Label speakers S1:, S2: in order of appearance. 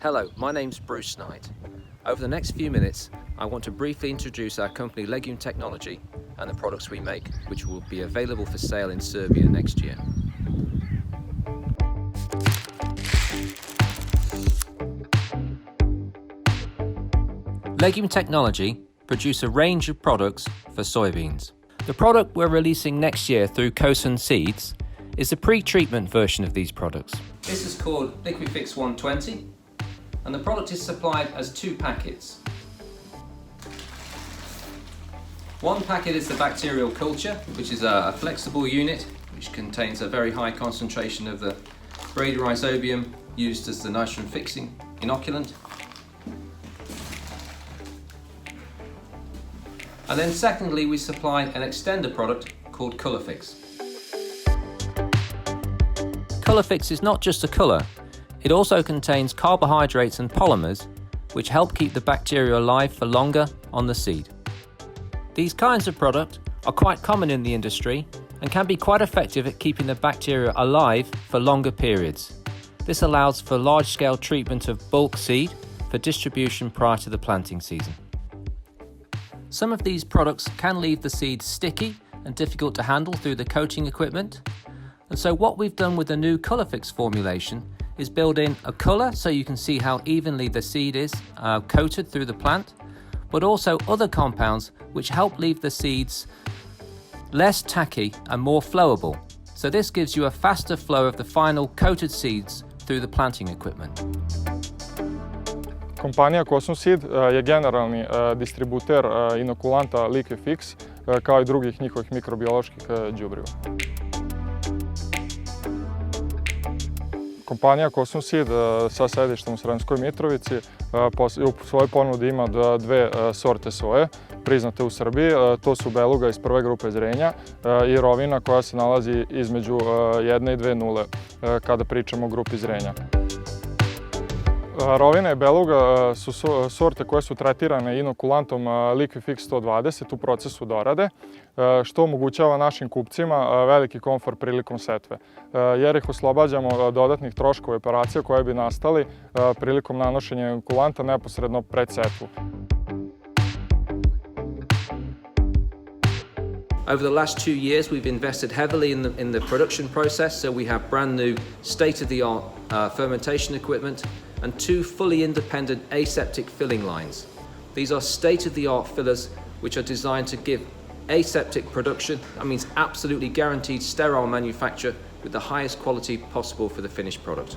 S1: Hello, my name's Bruce Knight. Over the next few minutes, I want to briefly introduce our company Legume Technology and the products we make, which will be available for sale in Serbia next year. Legume Technology produce a range of products for soybeans. The product we're releasing next year through Cosun seeds is the pre-treatment version of these products. This is called Liquifix 120, and the product is supplied as 2 packets. One packet is the bacterial culture, which is a flexible unit which contains a very high concentration of the rhizobium used as the nitrogen fixing inoculant. And then secondly, we supply an extender product called Liquifix. Liquifix is not just a colour, it also contains carbohydrates and polymers which help keep the bacteria alive for longer on the seed. These kinds of products are quite common in the industry and can be quite effective at keeping the bacteria alive for longer periods. This allows for large-scale treatment of bulk seed for distribution prior to the planting season. Some of these products can leave the seeds sticky and difficult to handle through the coating equipment. And so what we've done with the new Liquifix formulation is build in a colour so you can see how evenly the seed is coated through the plant, but also other compounds which help leave the seeds less tacky and more flowable. So this gives you a faster flow of the final coated seeds through the planting equipment.
S2: Kompanija Cosun Seed je generalni distributer inokulanta Liquifix kao i drugih njihovih mikrobioloških đubriva. Kompanija Cosun Seed sa sedištem u Sremskoj Mitrovici u svojoj ponudi ima 2 sorte soje priznate u Srbiji. To su beluga iz prve grupe zrenja i rovina koja se nalazi između 1 i 2 nule kada pričamo o grupi zrenja. Rovina i beluga su sorte koje su tretirane inokulantom Liquifix 120 u procesu dorade, što omogućava našim kupcima veliki komfor prilikom setve, jer ih oslobađamo dodatnih troškova operacija koje bi nastali prilikom nanošenja inokulanta neposredno pred setvu.
S1: Over the last 2 years, we've invested heavily in the production process, so we have brand new state-of-the-art fermentation equipment and 2 fully independent aseptic filling lines. These are state-of-the-art fillers which are designed to give aseptic production. That means absolutely guaranteed sterile manufacture with the highest quality possible for the finished product.